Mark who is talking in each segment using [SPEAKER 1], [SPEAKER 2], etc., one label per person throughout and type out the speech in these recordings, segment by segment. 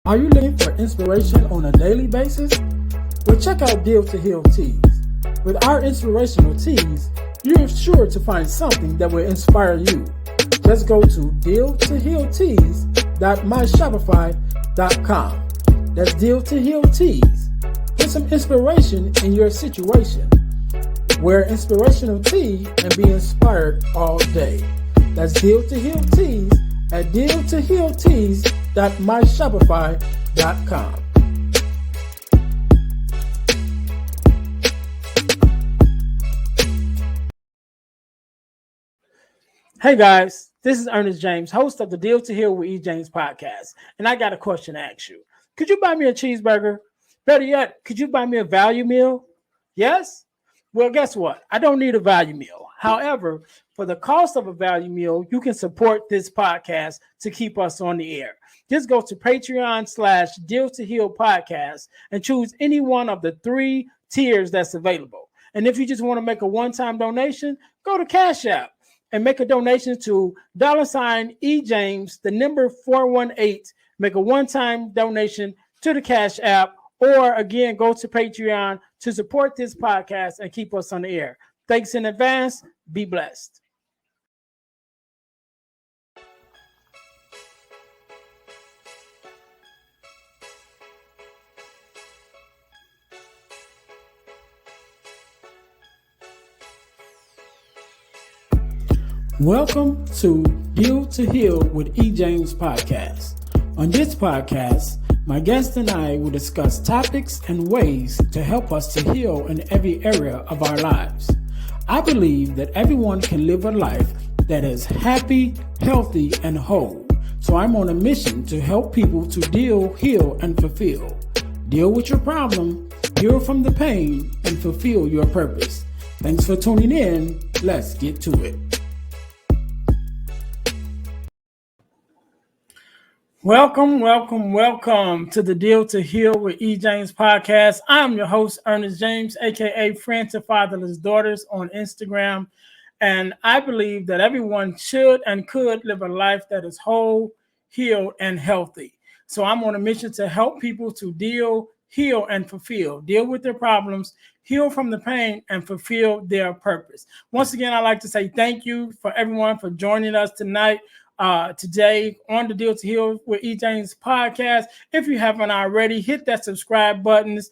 [SPEAKER 1] Are you looking for inspiration on a daily basis? Well, check out Deal to Heal Tees. With our inspirational tees, you're sure to find something that will inspire you. Just go to dealtohealtees.myshopify.com. That's Deal to Heal Tees. Put some inspiration in your situation. Wear inspirational tee and be inspired all day. That's Deal to Heal Tees at dealtohealtees.myshopify.com. Hey guys, this is Earnest James, host of the Deal to Heal with E. James podcast, and I got a question to ask you. Could you buy me a cheeseburger? Better yet, could you buy me a value meal? Yes? Well, guess what? I don't need a value meal. However, for the cost of a value meal, you can support this podcast to keep us on the air. Just go to Patreon/Deal to Heal podcast and choose any one of the 3 tiers that's available. And if you just want to make a one-time donation, go to Cash App and make a donation to $E James, the number 418. Make a one-time donation to the Cash App, or again, go to Patreon to support this podcast and keep us on the air. Thanks in advance. Be blessed. Welcome to Deal to Heal with E. James podcast. On this podcast, my guest and I will discuss topics and ways to help us to heal in every area of our lives. I believe that everyone can live a life that is happy, healthy, and whole. So I'm on a mission to help people to deal, heal, and fulfill. Deal with your problem, heal from the pain, and fulfill your purpose. Thanks for tuning in. Let's get to it. Welcome to the Deal to Heal with E. James podcast. I'm your host, Earnest James, aka Friend to Fatherless Daughters on Instagram. And I believe that everyone should and could live a life that is whole, healed, and healthy. So I'm on a mission to help people to deal, heal, and fulfill. Deal with their problems, heal from the pain, and fulfill their purpose. Once again, I'd like to say thank you for everyone for joining us tonight. Today on the Deal to Heal with E. James podcast. If you haven't already, hit that subscribe buttons.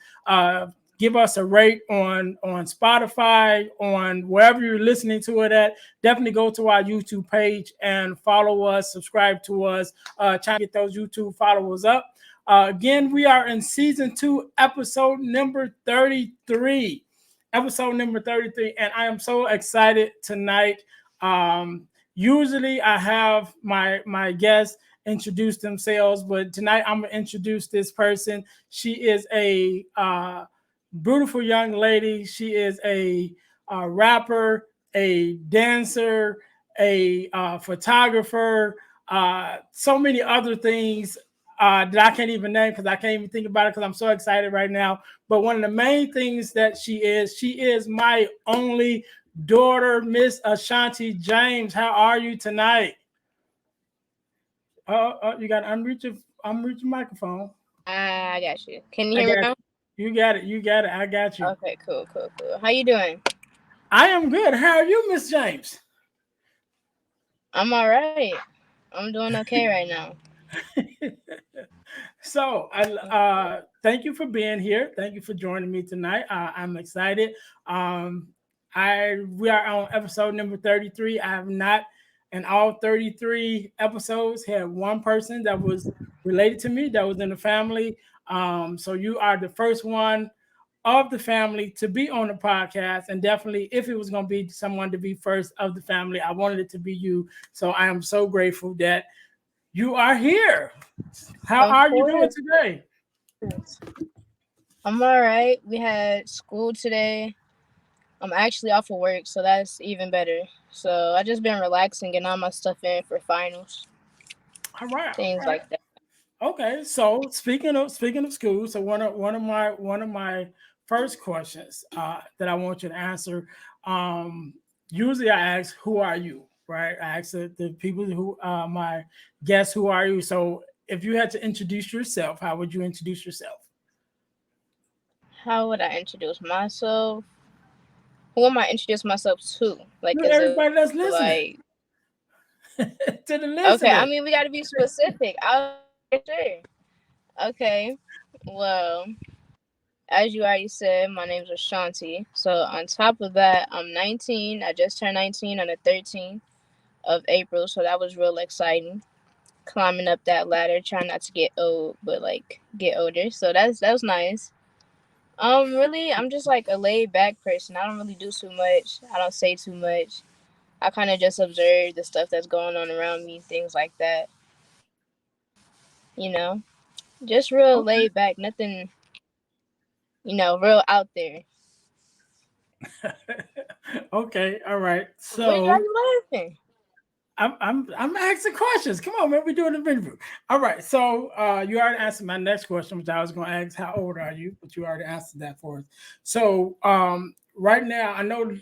[SPEAKER 1] Give us a rate on Spotify, on wherever you're listening to it at. Definitely go to our YouTube page and follow us, subscribe to us, try to get those YouTube followers up. Again, we are in season 2, episode number 33. Episode number 33, and I am so excited tonight. Usually I have my guests introduce themselves, but tonight I'm going to introduce this person. She is a beautiful young lady. She is a rapper, a dancer, a photographer, so many other things that I can't even name because I can't even think about it because I'm so excited right now. But one of the main things that she is my only daughter, Miss Ashonti James. How are you tonight? You got to unmute your microphone.
[SPEAKER 2] I got you. Can you hear me now?
[SPEAKER 1] You got it. I got you.
[SPEAKER 2] Okay, cool. How you doing?
[SPEAKER 1] I am good. How are you, Miss James?
[SPEAKER 2] I'm all right. I'm doing okay right now.
[SPEAKER 1] So, thank you for being here. Thank you for joining me tonight. I'm excited. We are on episode number 33. I have not, in all 33 episodes, had one person that was related to me, that was in the family. So you are the first one of the family to be on the podcast. And definitely, if it was going to be someone to be first of the family, I wanted it to be you. So I am so grateful that you are here. How are you doing today?
[SPEAKER 2] I'm all right. We had school today. I'm actually off of work, so that's even better. So I just been relaxing, getting all my stuff in for finals.
[SPEAKER 1] All right.
[SPEAKER 2] Things like that.
[SPEAKER 1] Okay. So speaking of school, so one of my first questions that I want you to answer. Usually I ask, who are you? Right? I ask the people who my guests, who are you? So if you had to introduce yourself, how would you introduce yourself?
[SPEAKER 2] How would I introduce myself? Who am I introduce myself to? Like,
[SPEAKER 1] To
[SPEAKER 2] as a
[SPEAKER 1] everybody that's listening,
[SPEAKER 2] like,
[SPEAKER 1] to the
[SPEAKER 2] okay, I
[SPEAKER 1] listeners.
[SPEAKER 2] mean, we got to be specific. Sure. Okay. Well, as you already said, my name's Ashonti. So on top of that, I'm 19. I just turned 19 on the 13th of April, so that was real exciting. Climbing up that ladder, trying not to get old, but like get older. So that was nice. Really, I'm just like a laid back person. I don't really do too much. I don't say too much. I kind of just observe the stuff that's going on around me, things like that. You know, just real
[SPEAKER 1] Okay.
[SPEAKER 2] laid back. Nothing, real out there.
[SPEAKER 1] Okay, all right.
[SPEAKER 2] Why
[SPEAKER 1] So
[SPEAKER 2] you laughing?
[SPEAKER 1] I'm asking questions. Come on, man. We're doing an interview. All right. So you already answered my next question, which I was going to ask, how old are you? But you already answered that for us. So right now, I know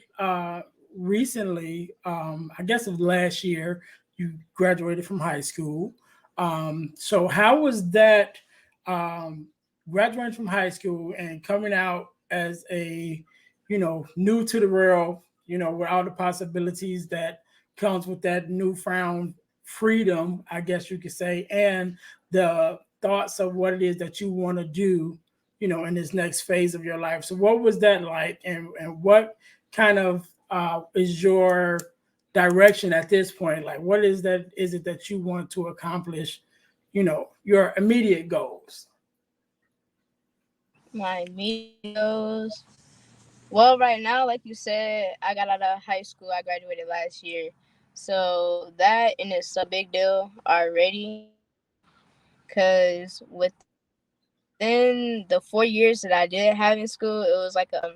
[SPEAKER 1] recently, I guess of last year, you graduated from high school. So how was that um, graduating from high school and coming out as a, new to the world, with all the possibilities that comes with that newfound freedom, I guess you could say, and the thoughts of what it is that you want to do, in this next phase of your life. So, what was that like, and what kind of is your direction at this point? Like, what is that? Is it that you want to accomplish? Your immediate goals.
[SPEAKER 2] My immediate goals. Well, right now, like you said, I got out of high school. I graduated last year. So that in itself a big deal already. Because within the 4 years that I did have in school, it was like a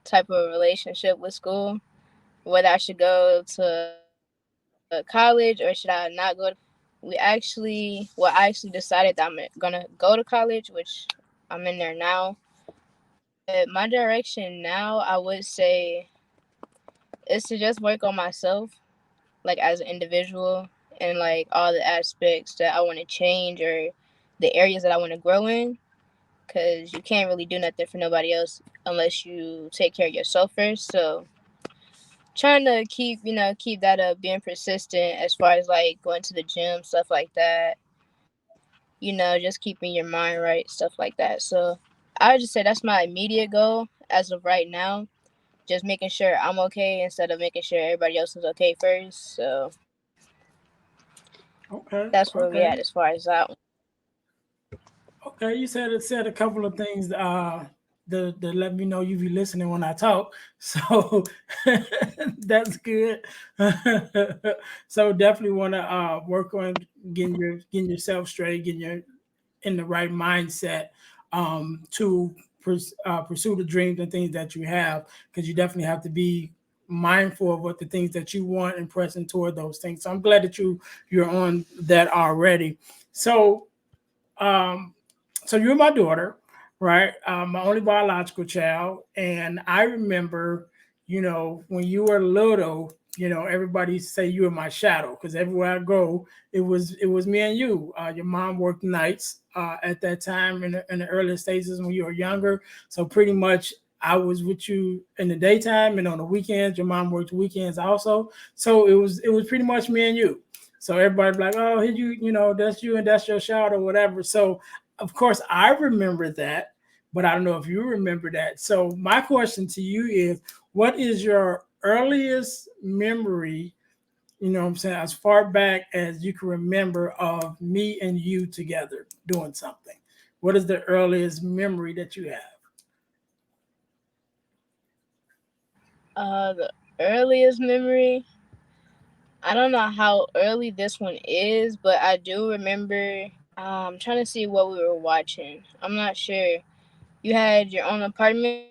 [SPEAKER 2] type of relationship with school. Whether I should go to college or should I not go to college. I actually decided that I'm gonna go to college, which I'm in there now. But my direction now, I would say, is to just work on myself, like as an individual, and like all the aspects that I want to change or the areas that I want to grow in. Because you can't really do nothing for nobody else unless you take care of yourself first. So trying to keep that up, being persistent as far as like going to the gym, stuff like that. Just keeping your mind right, stuff like that. So I would just say that's my immediate goal as of right now. Just making sure I'm okay instead of making sure everybody else is okay first. So
[SPEAKER 1] Okay.
[SPEAKER 2] that's where we
[SPEAKER 1] Okay.
[SPEAKER 2] at as far as that one.
[SPEAKER 1] Okay, you said a couple of things to let me know you be listening when I talk. So that's good. So definitely want to work on getting yourself straight, getting your in the right mindset to pursue the dreams and things that you have, because you definitely have to be mindful of what the things that you want and pressing toward those things. So I'm glad that you're on that already. So um, so you're my daughter, right? My only biological child, and I remember, when you were little, everybody say you were my shadow because everywhere I go, it was me and you. Your mom worked nights at that time in the early stages when you were younger, so pretty much. I was with you in the daytime and on the weekends. Your mom worked weekends also, so it was pretty much me and you. So everybody be like, oh, that's you and that's your shadow or whatever. So of course, I remember that, but I don't know if you remember that. So my question to you is, what is your earliest memory, what I'm saying, as far back as you can remember of me and you together doing something? What is the earliest memory that you have?
[SPEAKER 2] The earliest memory. I don't know how early this one is, but I do remember. I'm trying to see what we were watching. I'm not sure. You had your own apartment,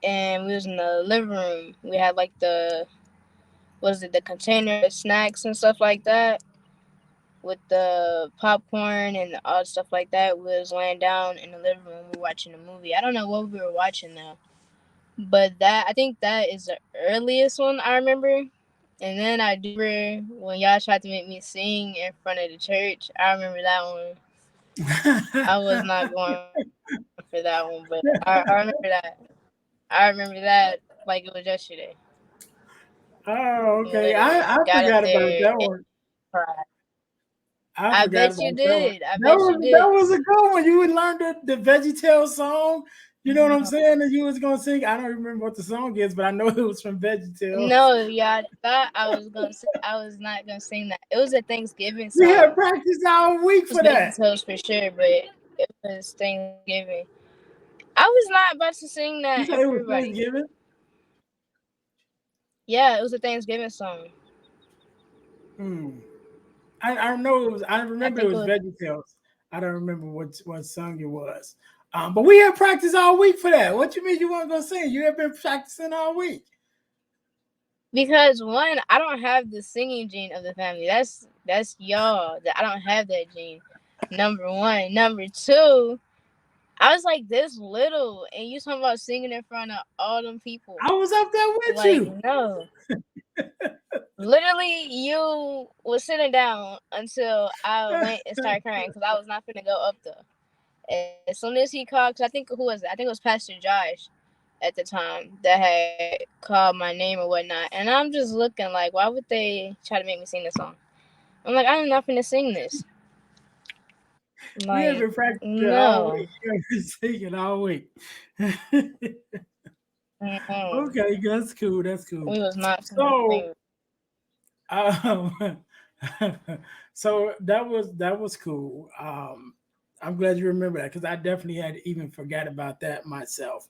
[SPEAKER 2] and we was in the living room. We had like the container snacks and stuff like that with the popcorn and all the stuff like that. We was laying down in the living room. We were watching a movie. I don't know what we were watching though, but I think that is the earliest one I remember. And then I do remember when y'all tried to make me sing in front of the church. I remember that one. I was not going for that one, but I remember that. I remember that like it was yesterday.
[SPEAKER 1] Oh, okay.
[SPEAKER 2] Literally
[SPEAKER 1] I
[SPEAKER 2] got up
[SPEAKER 1] forgot about
[SPEAKER 2] there
[SPEAKER 1] that
[SPEAKER 2] and
[SPEAKER 1] one.
[SPEAKER 2] cried.
[SPEAKER 1] I
[SPEAKER 2] I
[SPEAKER 1] forgot
[SPEAKER 2] bet
[SPEAKER 1] about
[SPEAKER 2] you
[SPEAKER 1] that one.
[SPEAKER 2] did. I bet you
[SPEAKER 1] That
[SPEAKER 2] did.
[SPEAKER 1] was a good one. You would learn the VeggieTales song. You know what I'm
[SPEAKER 2] No,
[SPEAKER 1] saying? And you was gonna sing. I don't remember what the song is, but I know it was from VeggieTales.
[SPEAKER 2] no, y'all thought I was gonna. I was not gonna sing that. It was a Thanksgiving
[SPEAKER 1] We had
[SPEAKER 2] song.
[SPEAKER 1] practice all week
[SPEAKER 2] It was
[SPEAKER 1] for that.
[SPEAKER 2] VeggieTales for sure, but it was Thanksgiving. I was not about to sing
[SPEAKER 1] You
[SPEAKER 2] that
[SPEAKER 1] said
[SPEAKER 2] in
[SPEAKER 1] it
[SPEAKER 2] front
[SPEAKER 1] was
[SPEAKER 2] of everybody.
[SPEAKER 1] Thanksgiving.
[SPEAKER 2] Yeah, it was a Thanksgiving song.
[SPEAKER 1] Hmm. I know it was. I
[SPEAKER 2] I
[SPEAKER 1] remember it
[SPEAKER 2] think it
[SPEAKER 1] was
[SPEAKER 2] was
[SPEAKER 1] VeggieTales. I don't remember what song it was. But we had practice all week for that. What you mean you weren't gonna sing? You have been practicing all week.
[SPEAKER 2] because one, I don't have the singing gene of the family. That's y'all. That I don't have that gene. Number one. Number two, I was like this little, and you talking about singing in front of all them people.
[SPEAKER 1] I was up there with
[SPEAKER 2] Like
[SPEAKER 1] you.
[SPEAKER 2] no, literally, you was sitting down until I went and started crying because I was not gonna go up there. As soon as he called, because I think who was it? I think it was Pastor Josh at the time that had called my name or whatnot, and I'm just looking like, why would they try to make me sing this song? I'm like, I'm not gonna sing this.
[SPEAKER 1] We have
[SPEAKER 2] Like,
[SPEAKER 1] been practicing all
[SPEAKER 2] no.
[SPEAKER 1] week. You have been singing all week.
[SPEAKER 2] Mm-mm.
[SPEAKER 1] Okay, that's cool. That's cool.
[SPEAKER 2] We was not gonna
[SPEAKER 1] So,
[SPEAKER 2] sing.
[SPEAKER 1] um, so that was cool. I'm glad you remember that because I definitely had even forgot about that myself.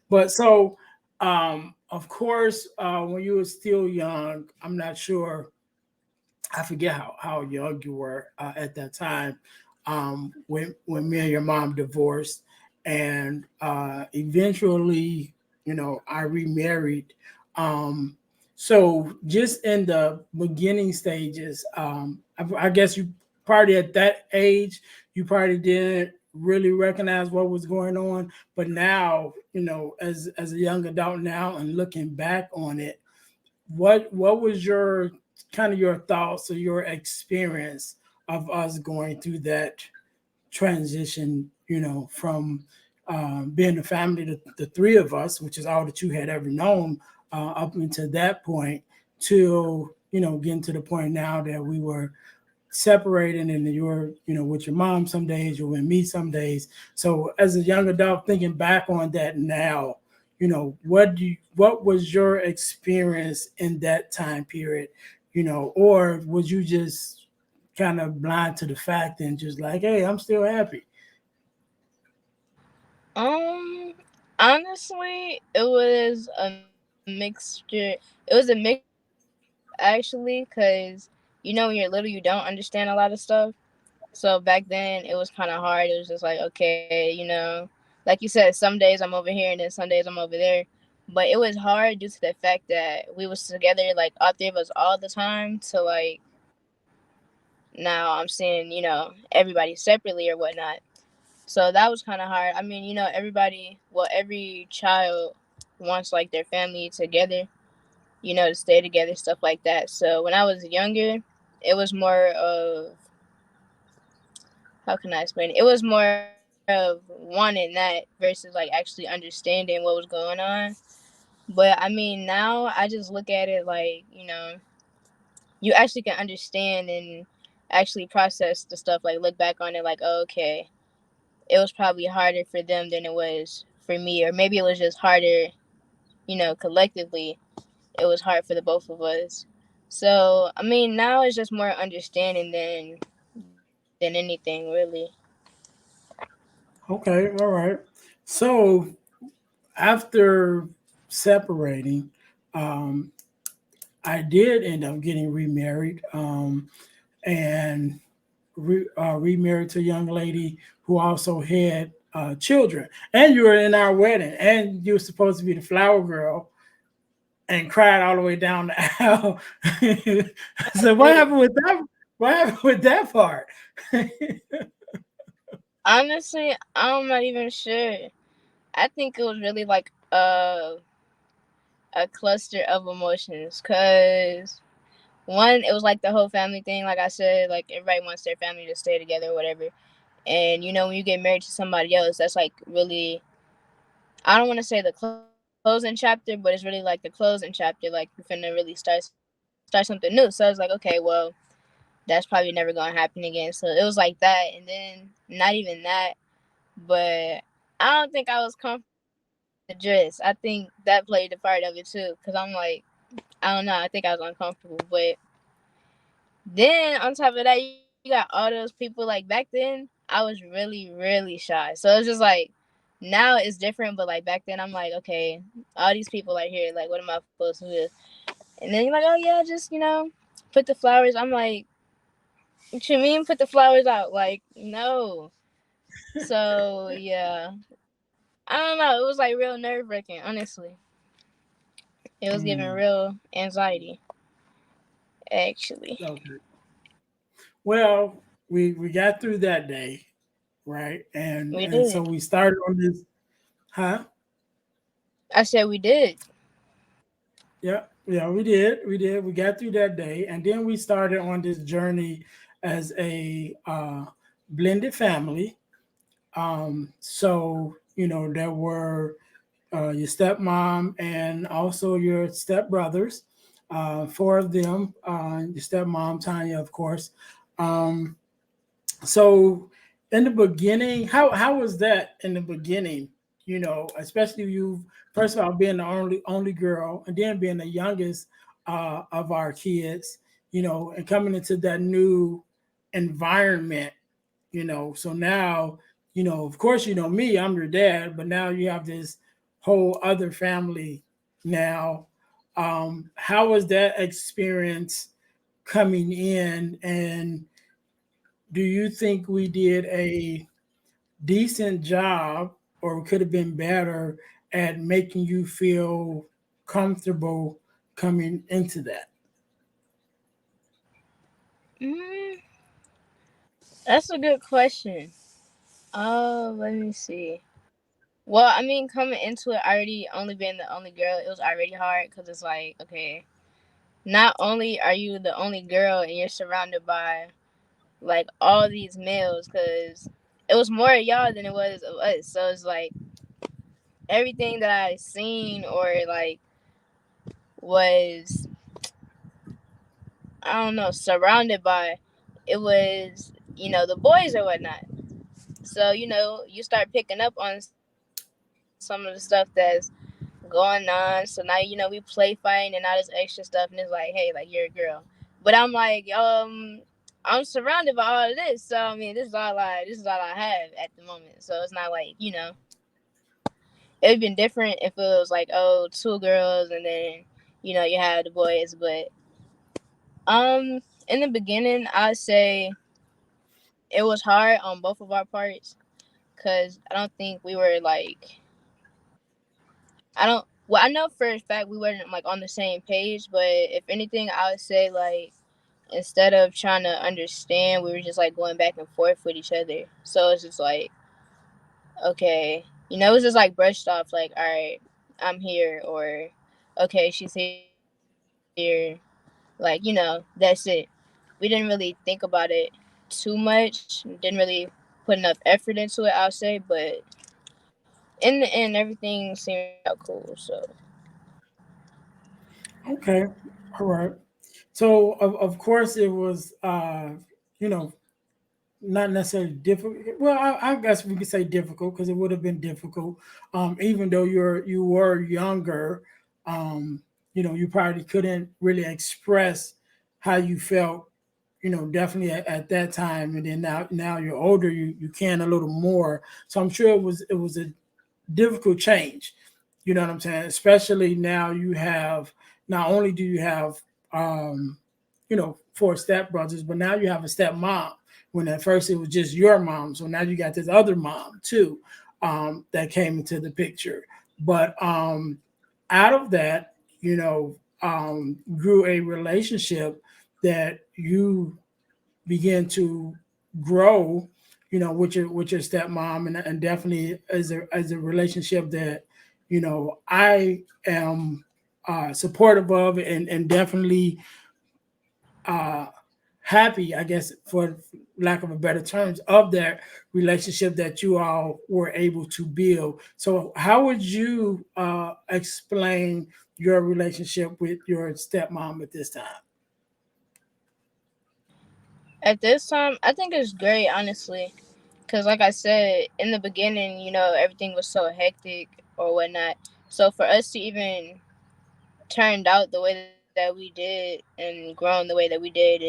[SPEAKER 1] But so, of course, when you were still young, I'm not sure. I forget how young you were at that time when me and your mom divorced, and eventually, I remarried. Um, so just in the beginning stages, I guess you probably at that age you probably didn't really recognize what was going on, but now as a young adult now and looking back on it, what was your kind of your thoughts or your experience of us going through that transition, from being a family, the three of us, which is all that you had ever known up until that point, to getting to the point now that we were separating and you were with your mom some days, you're with me some days. So as a young adult thinking back on that now, what was your experience in that time period, or was you just kind of blind to the fact and just like, hey, I'm still happy?
[SPEAKER 2] Um, honestly, it was a mixture. It was a mixture of both, actually, because when you're little, you don't understand a lot of stuff. So back then, it was kind of hard. It was just like, okay, like you said, some days I'm over here and then some days I'm over there. But it was hard due to the fact that we was together, like all three of us, all the time. To like now, I'm seeing everybody separately or whatnot. So that was kind of hard. I mean, everybody, well, every child wants like their family together, to stay together, stuff like that. So when I was younger, it was more of, how can I explain it? It was more of wanting that versus like actually understanding what was going on. But I mean, now I just look at it like, you actually can understand and actually process the stuff, like look back on it like, oh, okay, it was probably harder for them than it was for me, or maybe it was just harder, collectively. It was hard for the both of us. So I mean, now it's just more understanding than anything, really.
[SPEAKER 1] Okay, all right. So after separating, um, I did end up getting remarried, and remarried to a young lady who also had children. And you were in our wedding, and you were supposed to be the flower girl, and cried all the way down the aisle. So what
[SPEAKER 2] Really,
[SPEAKER 1] happened with that? What happened with that part?
[SPEAKER 2] honestly, I'm not even sure. I think it was really like a cluster of emotions, cause one, it was like the whole family thing. Like I said, like everybody wants their family to stay together or whatever. And you know, when you get married to somebody else, that's like really, I don't want to say the closing chapter, but it's really like the closing chapter. Like you're finna really start something new. So I was like, okay, well, that's probably never gonna happen again. So it was like that, and then not even that, but I don't think I was comfortable with the dress. I think that played a part of it too, because I'm like, I don't know, I think I was uncomfortable. But then on top of that, you got all those people. Like back then, I was really shy. So it's just like now it's different, but like back then, I'm like, okay, all these people are here. Like, what am I supposed to do? And then you're like, oh yeah, just put the flowers. I'm like, what you mean put the flowers out? Like, no. So yeah, I don't know. It was like real nerve wracking. Honestly, it was giving real anxiety. Actually,
[SPEAKER 1] Okay. Well, we got through that day, right? And
[SPEAKER 2] we
[SPEAKER 1] so
[SPEAKER 2] did.
[SPEAKER 1] we started on this, huh?
[SPEAKER 2] I said we did.
[SPEAKER 1] Yeah, yeah, we did. We did. We got through that day, and then we started on this journey as a blended family. So there were your stepmom and also your stepbrothers, four of them. Your stepmom Tanya, of course. Um, so in the beginning, how was that in the beginning? Especially you, first of all, being the only girl, and then being the youngest of our kids, and coming into that new environment. So now, of course, me, I'm your dad, but now you have this whole other family now. How was that experience coming in, and do you think we did a decent job or could have been better at making you feel comfortable coming into that?
[SPEAKER 2] Mm, that's a good question. Let me see. Well, I mean, coming into it, already only being the only girl, it was already hard because it's like, okay, not only are you the only girl and you're surrounded by like all these males, because it was more of y'all than it was of us. So it's like everything that I seen or like was, I don't know, surrounded by, it was, the boys or whatnot. So, you start picking up on some of the stuff that's going on. So now, we play fighting and all this extra stuff, and it's like, hey, like you're a girl. But I'm like, I'm surrounded by all of this. So I mean, this is all I have at the moment. So it's not like, it would have been different if it was like, oh, two girls and then, you had the boys. But in the beginning, I'd say it was hard on both of our parts because I don't think we were like, I don't. Well, I know for a fact we weren't like on the same page, but if anything, I would say like instead of trying to understand, we were just like going back and forth with each other. So it's just like, okay, it was just like brushed off, like, all right, I'm here, or okay, she's here, like, that's it. We didn't really think about it too much, didn't really put enough effort into it, I'll say, but in the end, everything seemed to work out cool, so.
[SPEAKER 1] Okay, all right. So of course it was you know not necessarily difficult. Well, I guess we could say difficult because it would have been difficult, even though you were younger. Um, you probably couldn't really express how you felt. Definitely at that time, and then now you're older, you can a little more. So I'm sure it was a difficult change. You know what I'm saying? Especially now you have, not only do you have four stepbrothers, but now you have a stepmom. When at first it was just your mom, so now you got this other mom too, that came into the picture. But out of that, grew a relationship that you begin to grow, with your stepmom, and definitely as a relationship that I am supportive of, and definitely uh, happy, I guess, for lack of a better terms, of that relationship that you all were able to build. So, how would you explain your relationship with your stepmom at this time?
[SPEAKER 2] At this time, I think it's great, honestly. Because, like I said, in the beginning, everything was so hectic or whatnot. So, for us to even turned out the way that we did and grown the way that we did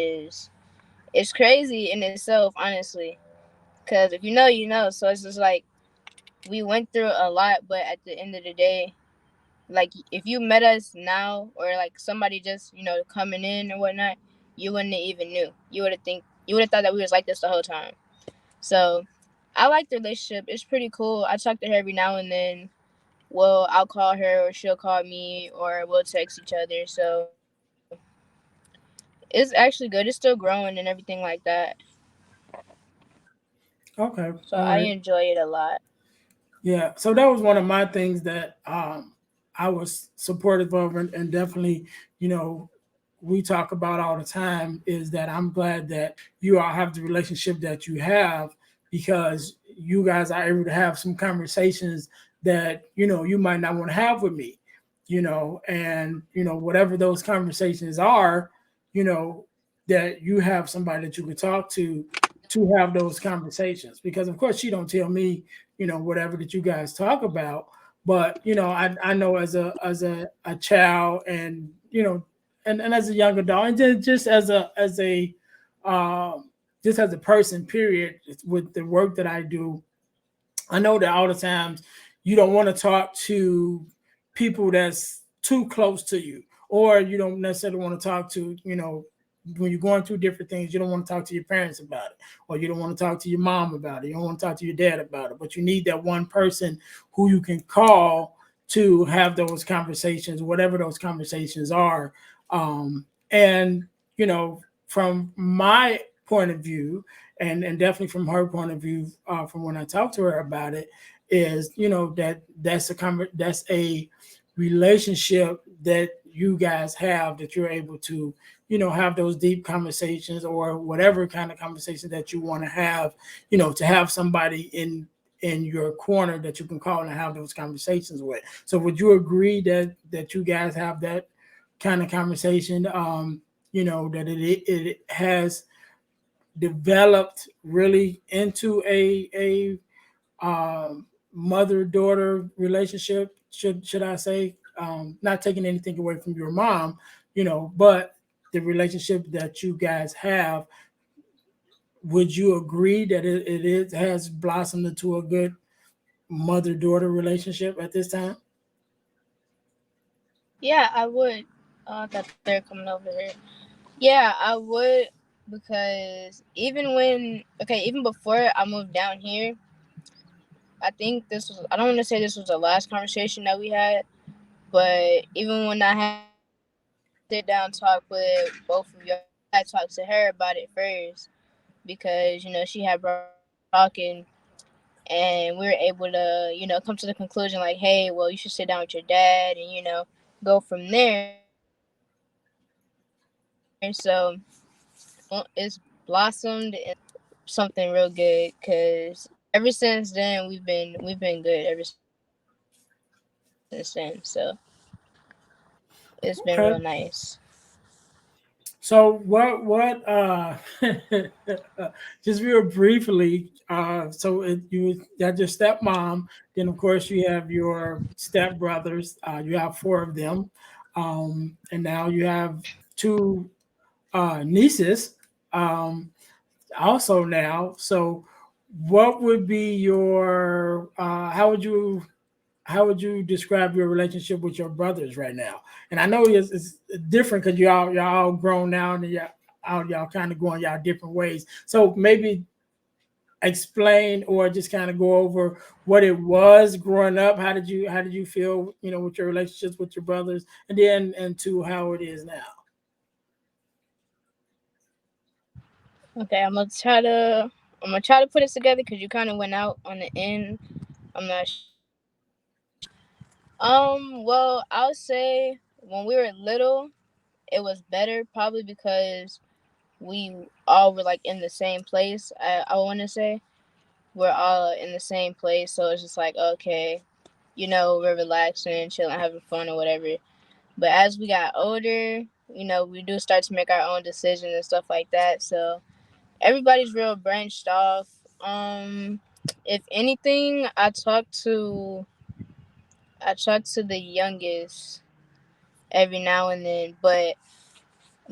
[SPEAKER 2] it's crazy in itself, honestly. Because if you know, you know. So, it's just like we went through a lot, but at the end of the day, like if you met us now or like somebody just coming in or whatnot, you wouldn't have even knew. You would have thought that we was like this the whole time. So I like the relationship. It's pretty cool. I talk to her every now and then. Well, I'll call her or she'll call me or we'll text each other. So it's actually good. It's still growing and everything like that.
[SPEAKER 1] Okay,
[SPEAKER 2] So I
[SPEAKER 1] all right.
[SPEAKER 2] enjoy it a lot.
[SPEAKER 1] Yeah, so that was one of my things that I was supportive of, and definitely, you know, we talk about all the time is that I'm glad that you all have the relationship that you have because you guys are able to have some conversations that you might not want to have with me, and whatever those conversations are, you know, that you have somebody that you can talk to have those conversations because of course she don't tell me whatever that you guys talk about. But I know as a child, and and as a young adult, and then just as a um, just as a person, period, with the work that I do, I know that all the times you don't want to talk to people that's too close to you, or you don't necessarily want to talk to, when you're going through different things, you don't want to talk to your parents about it, or you don't want to talk to your mom about it, you don't want to talk to your dad about it, but you need that one person who you can call to have those conversations, whatever those conversations are. And, from my point of view, and definitely from her point of view, from when I talked to her about it, is that's a relationship that you guys have, that you're able to have those deep conversations or whatever kind of conversation that you want to have, to have somebody in your corner that you can call and have those conversations with. So would you agree that you guys have that kind of conversation, that it has developed really into a mother daughter relationship, should I say, not taking anything away from your mom, but the relationship that you guys have, would you agree that it has blossomed into a good mother daughter relationship at this time?
[SPEAKER 2] Yeah, I would. I thought they were coming over here. Yeah, I would because even before I moved down here, I think I don't want to say this was the last conversation that we had, but even when I had to sit down and talk with both of y'all, I talked to her about it first because, she had brought it up and we were talking and we were able to, come to the conclusion like, hey, well, you should sit down with your dad and, go from there. So it's blossomed into something real good because ever since then we've been good ever since then. So it's been real nice.
[SPEAKER 1] Okay. So what just real briefly, so you got your stepmom, then of course you have your stepbrothers, you have four of them, and now you have two nieces, um, also now. So what would be your how would you describe your relationship with your brothers right now? And I know it's different because y'all grown now, and y'all kind of going y'all different ways. So maybe explain or just kind of go over what it was growing up. How did you feel, with your relationships with your brothers, and then into how it is now.
[SPEAKER 2] Okay, I'm gonna try to put it together because you kind of went out on the end. I'm not sure. Well, I'll say when we were little, it was better probably because we all were like in the same place. I want to say we're all in the same place, so it's just like, okay, we're relaxing, chilling, having fun or whatever. But as we got older, we do start to make our own decisions and stuff like that. So everybody's real branched off. If anything, I talk to the youngest every now and then, but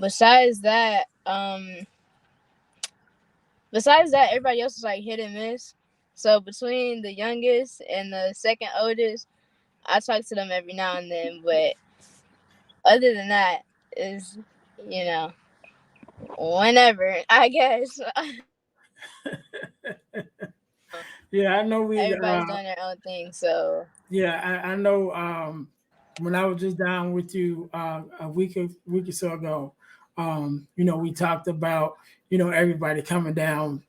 [SPEAKER 2] besides that, everybody else is like hit and miss. So between the youngest and the second oldest, I talk to them every now and then. But other than that, is you know whenever I guess.
[SPEAKER 1] Yeah, I know we.
[SPEAKER 2] Everybody's doing their own thing, so
[SPEAKER 1] Yeah, I know. When I was just down with you a week or so ago, we talked about everybody coming down,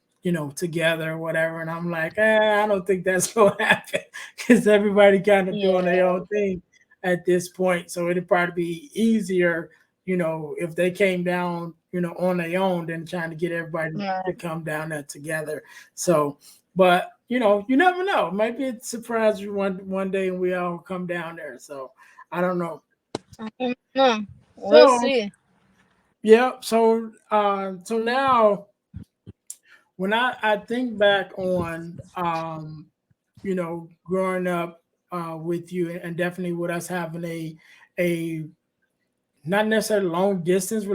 [SPEAKER 1] together or whatever, and I'm like, I don't think that's gonna happen because everybody kind of doing their
[SPEAKER 2] yeah,
[SPEAKER 1] own thing at this point. So it'd probably be easier, if they came down, on their own than trying to get everybody to
[SPEAKER 2] right.
[SPEAKER 1] come down there together. So, but you never know. Maybe it surprise you one day and we all come down there. So I don't know.
[SPEAKER 2] I don't know. We'll
[SPEAKER 1] So
[SPEAKER 2] see.
[SPEAKER 1] yeah. So now when I think back on growing up with you and definitely with us having a not necessarily long distance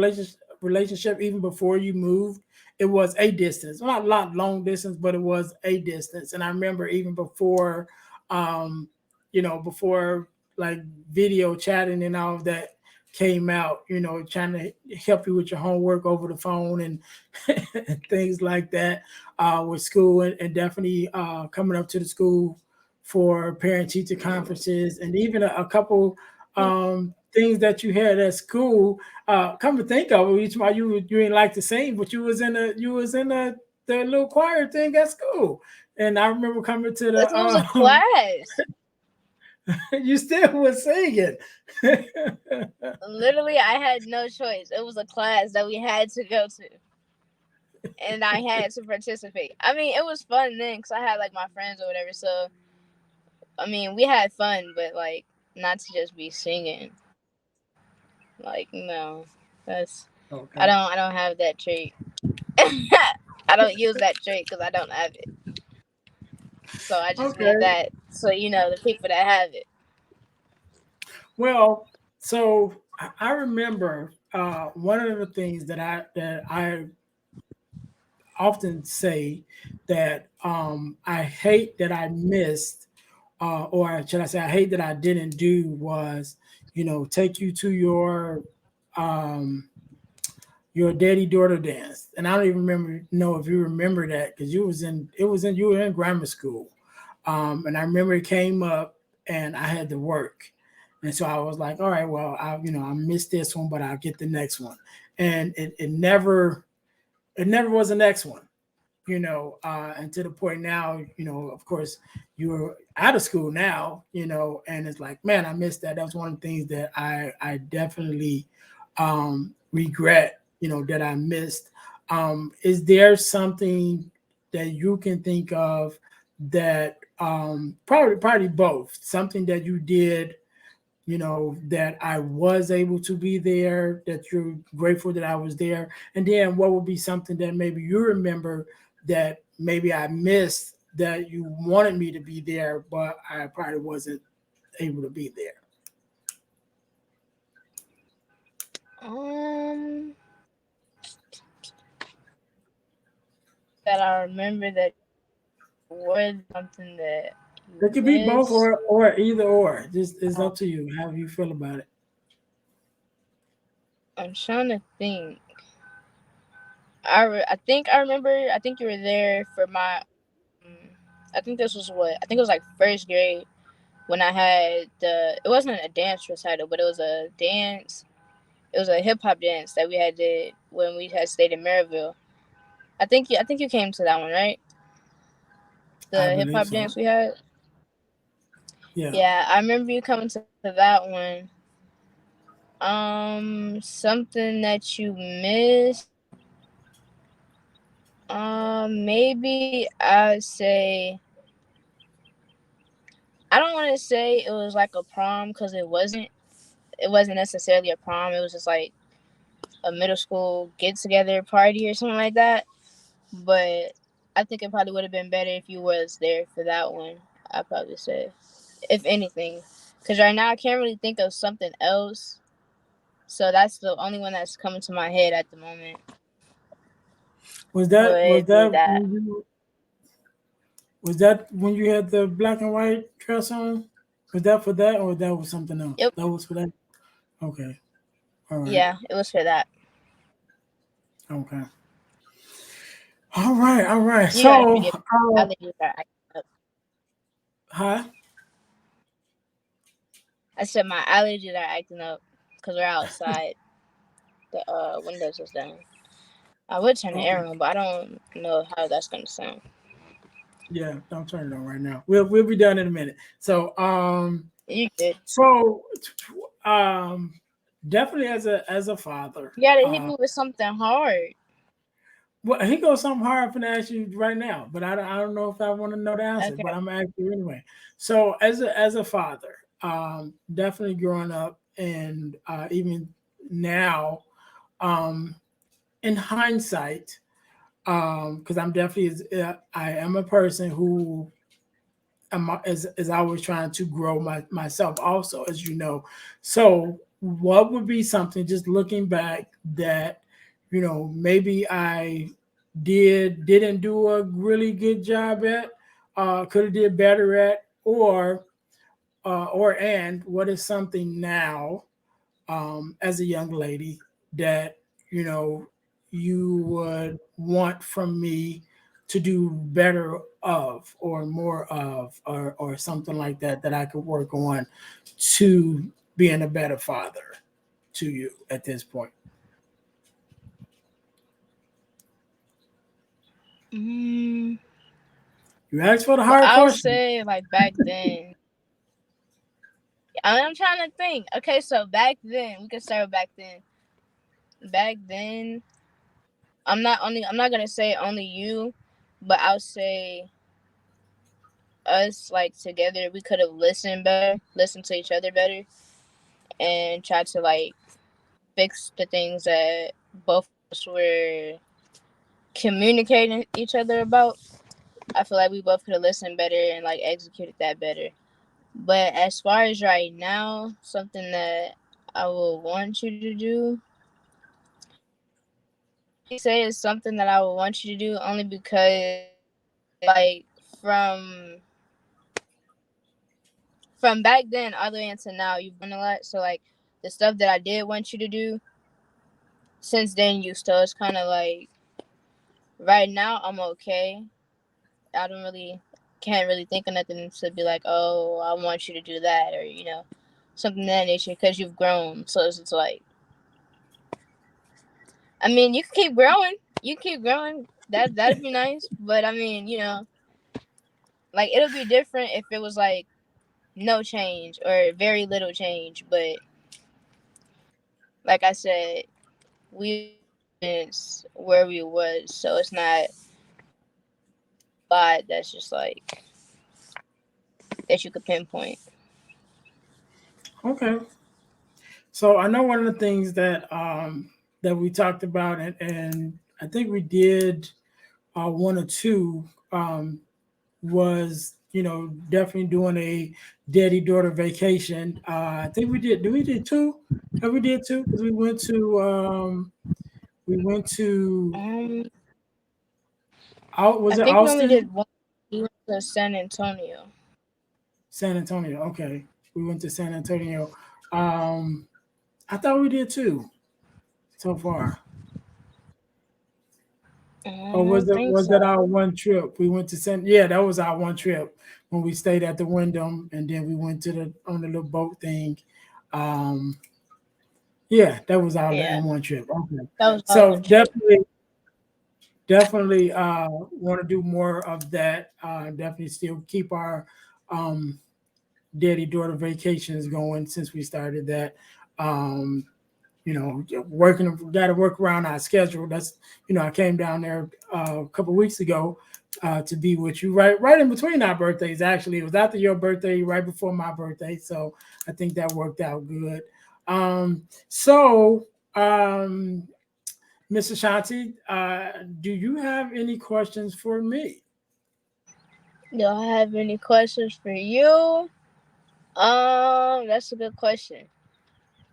[SPEAKER 1] relationship even before you moved. It was a distance, not a lot long distance, but it was a distance. And I remember even um before like video chatting and all of that came out, trying to help you with your homework over the phone and things like that with school, and definitely coming up to the school for parent teacher conferences, and even a couple things that you had at school. Come to think of it, each while you ain't like to sing, but you was in the little choir thing at school. And I remember coming to
[SPEAKER 2] It
[SPEAKER 1] the
[SPEAKER 2] was a class.
[SPEAKER 1] you still was singing.
[SPEAKER 2] Literally, I had no choice. It was a class that we had to go to, and I had to participate. I mean, it was fun then because I had like my friends or whatever. So I mean, we had fun, but like not to just be singing. Like no, that's I
[SPEAKER 1] Okay.
[SPEAKER 2] don't I don't have that trait. I don't use that trait because I don't have it. So I just leave
[SPEAKER 1] Okay.
[SPEAKER 2] that so the people that have it.
[SPEAKER 1] Well, so I remember one of the things that I often say that I hate that I missed, or should I say, I hate that I didn't do was, take you to um, your daddy daughter dance. And I don't even know if you remember that because you were in grammar school, and I remember it came up and I had to work. And so I was like, all right, well, I missed this one, but I'll get the next one. And it never was the next one, and to the point now, of course, you're out of school now, and it's like, man, I missed that. That's one of the things that I definitely regret, that I missed. Is there something that you can think of that probably both something that you did, that I was able to be there, that you're grateful that I was there? And then what would be something that maybe you remember that maybe I missed that you wanted me to be there, but I probably wasn't able to be there?
[SPEAKER 2] Um, that I remember that was something that you
[SPEAKER 1] It could be both
[SPEAKER 2] missed.
[SPEAKER 1] or either or. Just it's
[SPEAKER 2] Um,
[SPEAKER 1] up to you how you feel about it.
[SPEAKER 2] I'm trying to think. I think I remember. I think you were there for my. Um, I think this was what I think it was like first grade when I had the. It wasn't a dance recital, but it was a dance. It was a hip hop dance that we had did when we had stayed in Maryville. I think you came to that one, right?
[SPEAKER 1] I
[SPEAKER 2] The hip
[SPEAKER 1] believe
[SPEAKER 2] hop
[SPEAKER 1] so.
[SPEAKER 2] dance we had.
[SPEAKER 1] Yeah.
[SPEAKER 2] Yeah, I remember you coming to that one. Something that you missed. Maybe I'd say I don't want to say it was like a prom because it wasn't. It wasn't necessarily a prom. It was just like a middle school get together party or something like that. But I think it probably would have been better if you was there for that one. I'd probably say, if anything, because right now I can't really think of something else. So that's the only one that's coming to my head at the moment.
[SPEAKER 1] Was that was
[SPEAKER 2] Would be
[SPEAKER 1] that
[SPEAKER 2] that.
[SPEAKER 1] when you was that when you had the black and white dress on? Was that for that or that was something else?
[SPEAKER 2] Yep.
[SPEAKER 1] That was for that. Okay. All right.
[SPEAKER 2] Yeah, it was for that.
[SPEAKER 1] Okay. All right. All right.
[SPEAKER 2] You gotta
[SPEAKER 1] So,
[SPEAKER 2] forgive me. Allergies are acting up.
[SPEAKER 1] huh?
[SPEAKER 2] I said my allergies are acting up because we're outside. The windows is down. I would turn the
[SPEAKER 1] Okay.
[SPEAKER 2] air on, but I don't know how that's gonna sound.
[SPEAKER 1] Yeah. Don't turn it on right now. We'll be done in a minute. So
[SPEAKER 2] You good?
[SPEAKER 1] so um definitely as a father.
[SPEAKER 2] You gotta hit me with something hard.
[SPEAKER 1] Well, he goes something hard for to ask you right now, but I don't know if I want to know the answer, but
[SPEAKER 2] Okay.
[SPEAKER 1] I'm gonna ask you anyway. So as a father, definitely growing up and even now, um, in hindsight, because I'm definitely I am a person who is always trying to grow myself also, as you know. So what would be something just looking back that maybe I didn't do a really good job at, could have did better at, or what is something now, as a young lady, that you know you would want from me to do better of, or more of, or something like that, that I could work on to being a better father to you at this point.
[SPEAKER 2] Mm,
[SPEAKER 1] You asked for the
[SPEAKER 2] well,
[SPEAKER 1] hard
[SPEAKER 2] I'll
[SPEAKER 1] question.
[SPEAKER 2] say like back then. I'm trying to think. Okay, so back then we can start with back then. Back then, I'm not gonna say only you, but I'll say us like together. We could have listened better, listened to each other better, and tried to like fix the things that both of us were communicating each other about. I feel like we both could have listened better and like executed that better. But as far as right now, something that I will want you to do, I can't really say it's something that I would want you to do only because like from from back then all the way until now, you've done a lot. So like the stuff that I did want you to do since then, you still it's kind of like right now I'm okay. I don't really can't really think of nothing to be like, oh, I want you to do that, or something of that nature because you've grown. So it's like, I mean, you can keep growing. You keep growing. That'd be nice. But I mean, like it'll be different if it was like no change or very little change. But like I said, we it's where we was, so it's not a lot that's just like that you could pinpoint.
[SPEAKER 1] Okay. So I know one of the things that we talked about, and I think we did one or two, was definitely doing a daddy daughter vacation. I think we did. We did two? Have we did two? Because we went to
[SPEAKER 2] Um,
[SPEAKER 1] out. Was
[SPEAKER 2] I
[SPEAKER 1] it
[SPEAKER 2] think we only
[SPEAKER 1] Austin?
[SPEAKER 2] did one. We went to San Antonio.
[SPEAKER 1] San Antonio. Okay, we went to San Antonio. Um, I thought we did two so far.
[SPEAKER 2] I
[SPEAKER 1] Or was
[SPEAKER 2] don't
[SPEAKER 1] it
[SPEAKER 2] think
[SPEAKER 1] was that
[SPEAKER 2] so.
[SPEAKER 1] our one trip? We went to San. Yeah, that was our one trip when we stayed at the Wyndham, and then we went to the on the little boat thing. Um, yeah, that was our
[SPEAKER 2] Yeah,
[SPEAKER 1] in one trip. Okay,
[SPEAKER 2] that was our
[SPEAKER 1] so
[SPEAKER 2] one trip.
[SPEAKER 1] definitely want to do more of that. Definitely still keep our daddy daughter vacations going since we started that. Um, working, got to work around our schedule. That's, I came down there a couple of weeks ago to be with you, right in between our birthdays. Actually, it was after your birthday, right before my birthday. So I think that worked out good. So, Mr. Shanti, do you have any questions for me?
[SPEAKER 2] Do I have any questions for you? That's a good question.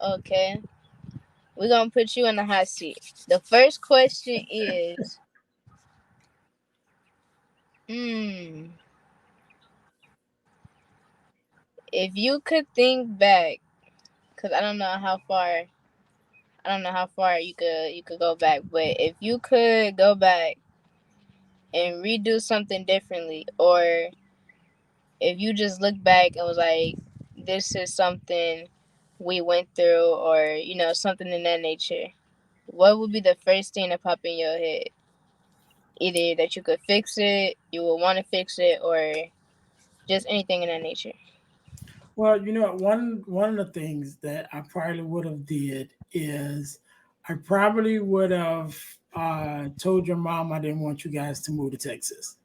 [SPEAKER 2] Okay, we're gonna put you in the hot seat. The first question is, hmm, if you could think back, because I don't know how far you could go back, but if you could go back and redo something differently, or if you just look back and was like, this is something we went through, or something in that nature, what would be the first thing to pop in your head? Either that you could fix it, you would want to fix it, or just anything in that nature.
[SPEAKER 1] Well, one of the things that I probably would have did is I probably would have told your mom I didn't want you guys to move to Texas.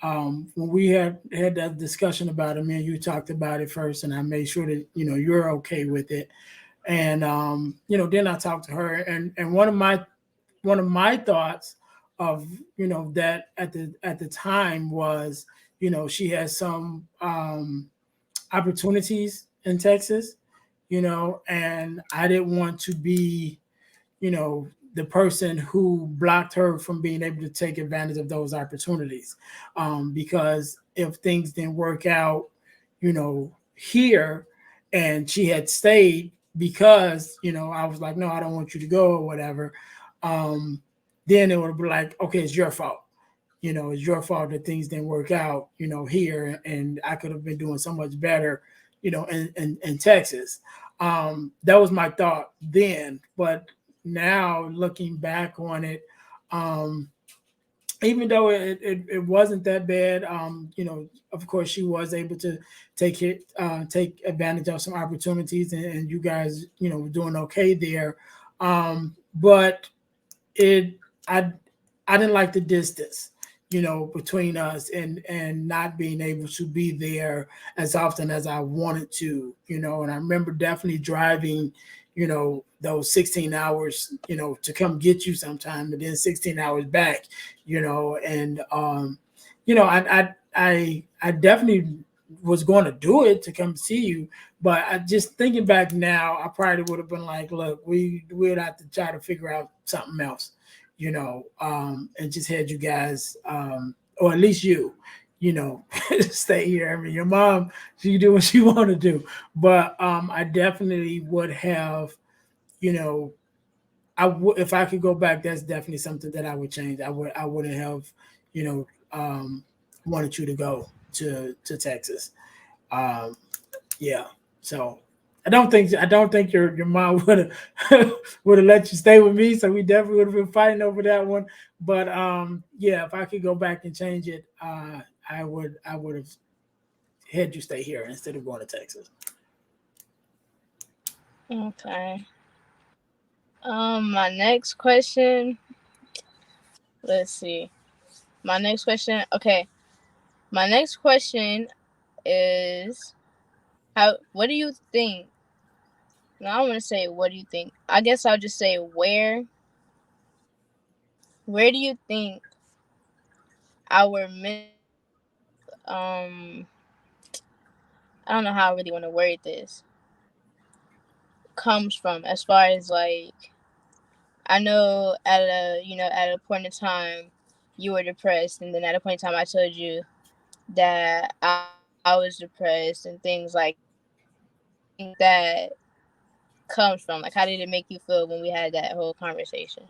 [SPEAKER 1] When we had that discussion about it, me and you talked about it first, and I made sure that you're okay with it. And then I talked to her, and one of my thoughts of that at the time was she has some opportunities in Texas, and I didn't want to be, the person who blocked her from being able to take advantage of those opportunities. Because if things didn't work out, here, and she had stayed because, I was like, no, I don't want you to go or whatever, um, then it would be like, okay, it's your fault. It's your fault that things didn't work out, here, and I could have been doing so much better, in Texas. That was my thought then, but now looking back on it, um, even though it wasn't that bad, of course she was able to take advantage of some opportunities, and you guys, were doing okay there. But it I I didn't like the distance, between us, and not being able to be there as often as I wanted to, and I remember definitely driving, those 16 hours, to come get you sometime, but then 16 hours back, and I definitely was going to do it to come see you, but I just thinking back now, I probably would have been like, look, we'd have to try to figure out something else, and just had you guys, or at least you, stay here. I mean, your mom, she do what she want to do, but I definitely would have, you know, if I could go back, that's definitely something that I would change. I wouldn't have, you know, wanted you to go to Texas. Um, yeah. So I don't think your mom would have would have let you stay with me. So we definitely would have been fighting over that one. But yeah, if I could go back and change it, I would have had you stay here instead of going to Texas.
[SPEAKER 2] Okay. My next question. Let's see. My next question. Okay. My next question is how. What do you think? No, I don't want to say what do you think. I guess I'll just say where. Where do you think our mental health? I don't know how I really want to word this. Comes from, as far as like, I know at a point in time you were depressed, and then at a point in time I told you that I was depressed and things like that. Where do you think that comes from? Like, how did it make you feel when we had that whole conversation?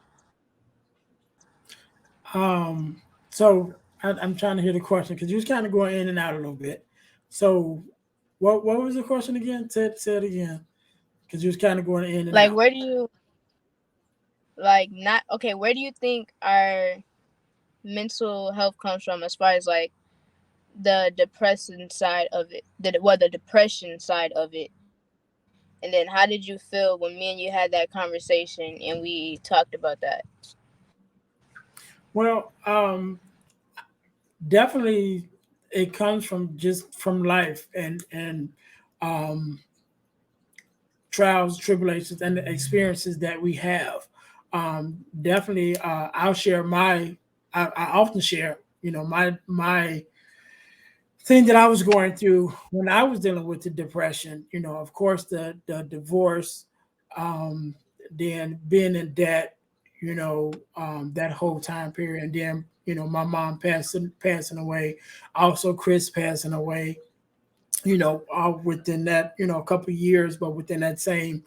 [SPEAKER 1] So I'm trying to hear the question because you was kind of going in and out a little bit. So what was the question again? Say it again because you was kind of going in and
[SPEAKER 2] Like,
[SPEAKER 1] out.
[SPEAKER 2] where do you like not okay? Where do you think our mental health comes from, as far as like the depression side of it? The depression side of it. And then how did you feel when me and you had that conversation and we talked about that?
[SPEAKER 1] Well, definitely it comes from just from life and um, trials, tribulations, and the experiences that we have. Definitely, I'll share my. I often share, my thing that I was going through when I was dealing with the depression. Of course, the divorce, um, then being in debt, that whole time period, and then my mom passing away, also Chris passing away. All within that a couple of years, but within that same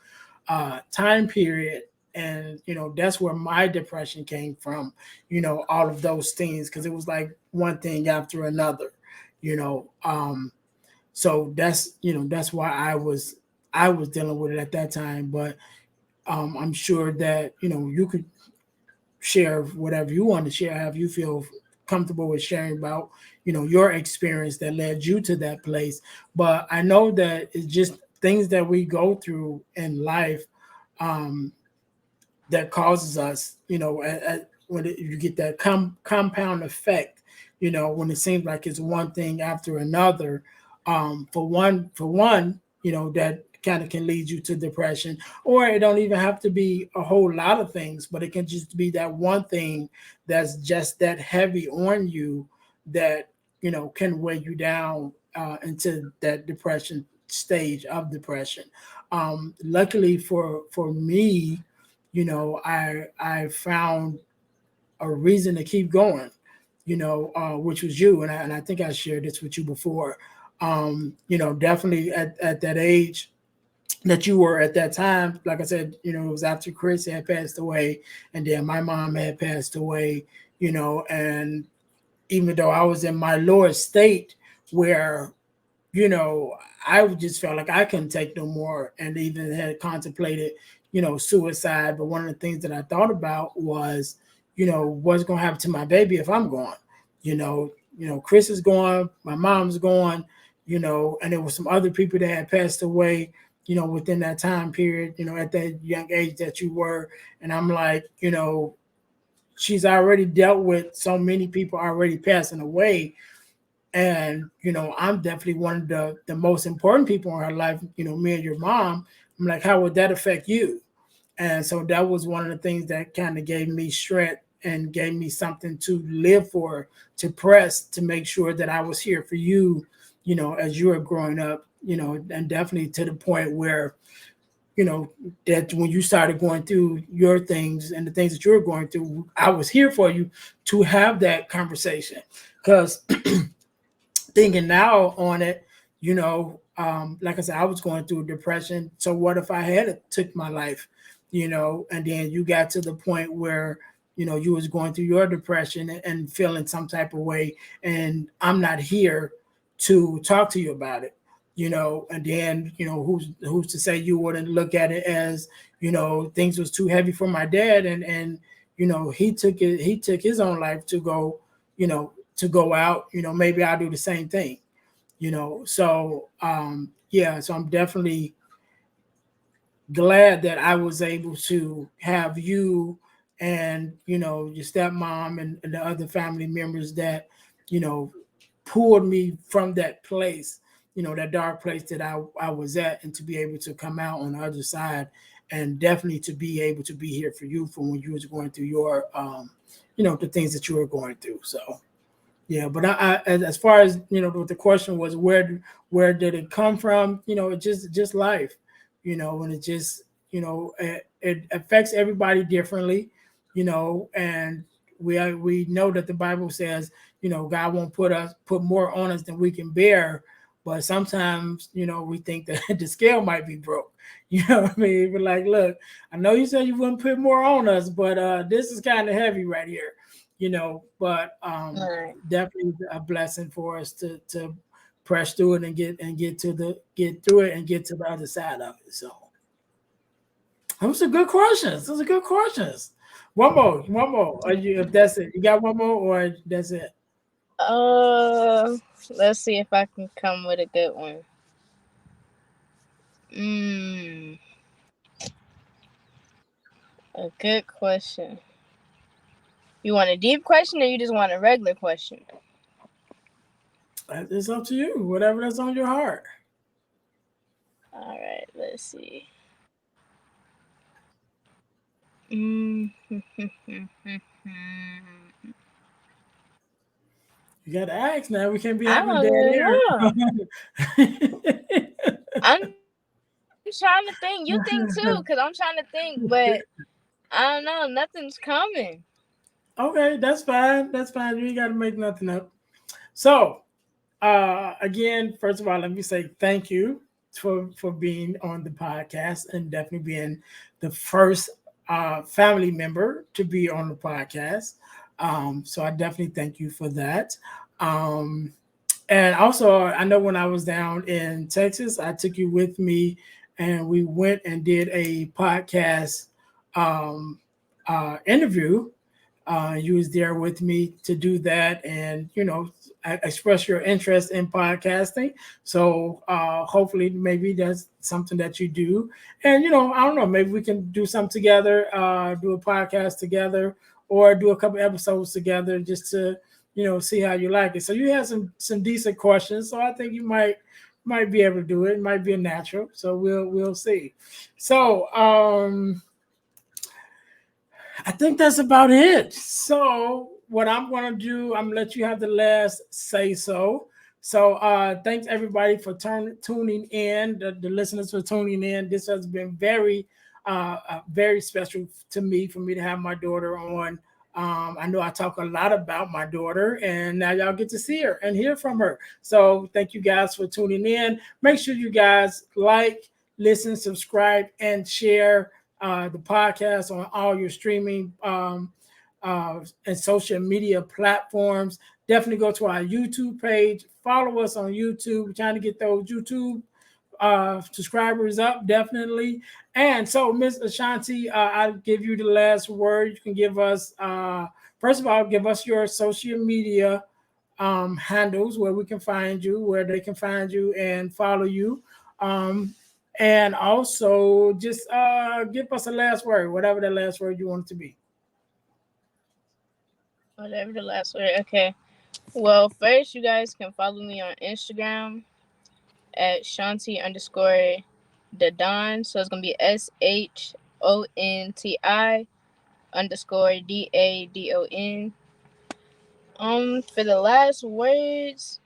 [SPEAKER 1] time period. And that's where my depression came from. All of those things, because it was like one thing after another. You know, so that's why I was dealing with it at that time. But I'm sure that you could share whatever you want to share, have you feel comfortable with sharing about your experience that led you to that place. But I know that it's just things that we go through in life, um, that causes us, when you get that compound effect, when it seems like it's one thing after another. For one, that kind of can lead you to depression, or it don't even have to be a whole lot of things, but it can just be that one thing that's just that heavy on you that can weigh you down into that depression stage of depression. Luckily for me, I found a reason to keep going, which was you. And I think I shared this with you before. Definitely at that age that you were at that time, like I said, it was after Chris had passed away, and then my mom had passed away, and even though I was in my lower state where you know, I just felt like I couldn't take no more, and even had contemplated, suicide. But one of the things that I thought about was, what's going to happen to my baby if I'm gone? Chris is gone, my mom's gone, and there were some other people that had passed away, within that time period, at that young age that you were. And I'm like, she's already dealt with so many people already passing away, and I'm definitely one of the most important people in her life, me and your mom. I'm like, how would that affect you? And so that was one of the things that kind of gave me strength and gave me something to live for, to press, to make sure that I was here for you, as you were growing up, and definitely to the point where that when you started going through your things and the things that you were going through, I was here for you to have that conversation. Because thinking now on it, like I said, I was going through depression. So what if I had took my life, and then you got to the point where, you was going through your depression and feeling some type of way, and I'm not here to talk to you about it, and then, who's to say you wouldn't look at it as, things was too heavy for my dad, and he took his own life to go, to go out, maybe I'll do the same thing, So yeah, so I'm definitely glad that I was able to have you and your stepmom and the other family members that, you know, pulled me from that place, that dark place that I was at, and to be able to come out on the other side, and definitely to be able to be here for you for when you was going through your the things that you were going through. So yeah, but as far as what the question was, where did it come from? It just life, and it just it affects everybody differently, and we know that the Bible says, God won't put more on us than we can bear, but sometimes we think that the scale might be broke. What I mean? We're like, look, I know you said you wouldn't put more on us, but this is kind of heavy right here, but
[SPEAKER 2] Right.
[SPEAKER 1] definitely a blessing for us to press through it and get through it and get to the other side of it. So those are good questions. Those are good questions. One more. Are you, if that's it, you got one more, or that's it?
[SPEAKER 2] Uh, let's see if I can come with a good one. Mm, a good question. You want a deep question or you just want a regular question?
[SPEAKER 1] It's up to you. Whatever that's on your heart.
[SPEAKER 2] All right, let's see. Mm.
[SPEAKER 1] You got to ask now. We can't be
[SPEAKER 2] I
[SPEAKER 1] having
[SPEAKER 2] don't
[SPEAKER 1] dead
[SPEAKER 2] really
[SPEAKER 1] air.
[SPEAKER 2] know. I'm trying to think. You think too, because I'm trying to think, but I don't know. Nothing's coming.
[SPEAKER 1] Okay, that's fine. That's fine. You ain't got to make nothing up. So, again, first of all, let me say thank you for being on the podcast and definitely being the first family member to be on the podcast. So I definitely thank you for that. Um, and also, I know when I was down in Texas, I took you with me, and we went and did a podcast um, interview. You was there with me to do that, and express your interest in podcasting. So hopefully, maybe that's something that you do. And I don't know, maybe we can do something together, do a podcast together, or do a couple episodes together, just to see how you like it. So you have some decent questions, so I think you might be able to do it. It might be a natural, so we'll see. So I think that's about it. So what I'm going to do, I'm going to let you have the last say so. So thanks everybody for tuning in, the listeners for tuning in. This has been very special to me, for me to have my daughter on. I know I talk a lot about my daughter, and now y'all get to see her and hear from her. So thank you guys for tuning in. Make sure you guys like, listen, subscribe, and share the podcast on all your streaming and social media platforms. Definitely go to our YouTube page. Follow us on YouTube. We're trying to get those YouTube subscribers up, definitely. And so, Miss Ashonti, I'll give you the last word. You can give us, first of all, give us your social media handles, where we can find you, where they can find you and follow you. And also just give us a last word, whatever the last word you want it to be.
[SPEAKER 2] Whatever the last word. Okay. Well, first, you guys can follow me on Instagram at Shanti_the Don. So it's going to be SHONTI_DADON. For the last words,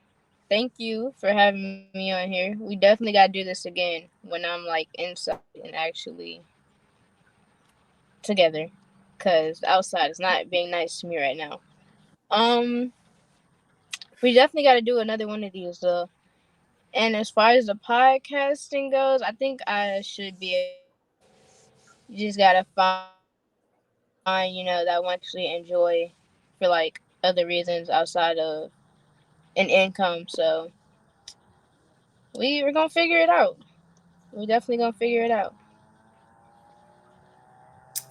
[SPEAKER 2] thank you for having me on here. We definitely got to do this again when I'm like inside and actually together, because outside is not being nice to me right now. We definitely got to do another one of these though. And as far as the podcasting goes, I think I should be able to do it. You just gotta find, that I want to actually enjoy for like other reasons outside of an income. So we're gonna figure it out. We definitely gonna figure it out.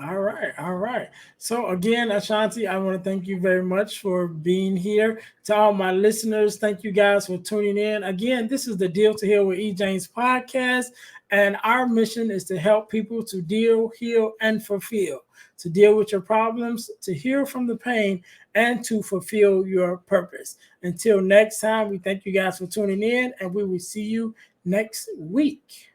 [SPEAKER 1] All right, all right. So again, Ashanti, I want to thank you very much for being here. To all my listeners, thank you guys for tuning in. Again, this is the Deal to Heal with E. James podcast, and our mission is to help people to deal, heal, and fulfill. To deal with your problems, to heal from the pain, and to fulfill your purpose. Until next time, we thank you guys for tuning in, and we will see you next week.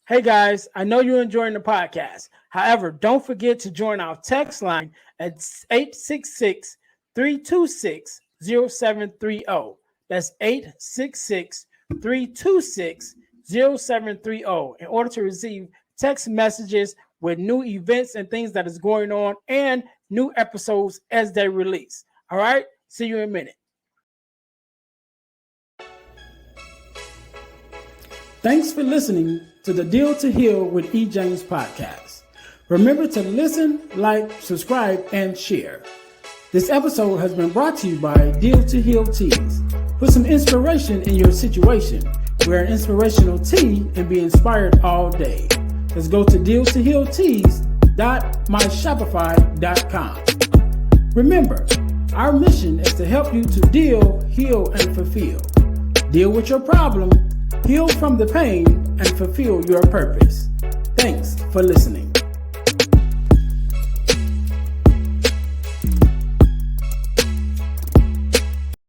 [SPEAKER 1] Hey guys, I know you're enjoying the podcast. However, don't forget to join our text line at 866-326-0730. That's 866-326-0730 in order to receive text messages with new events and things that is going on and new episodes as they release. All right, see you in a minute. Thanks for listening to the Deal to Heal with E. James podcast. Remember to listen, like, subscribe, and share. This episode has been brought to you by Deal to Heal Teas. Put some inspiration in your situation. Wear an inspirational tea and be inspired all day. Let's go to dealtohealteas.myshopify.com. Remember, our mission is to help you to deal, heal, and fulfill. Deal with your problem, heal from the pain, and fulfill your purpose. Thanks for listening.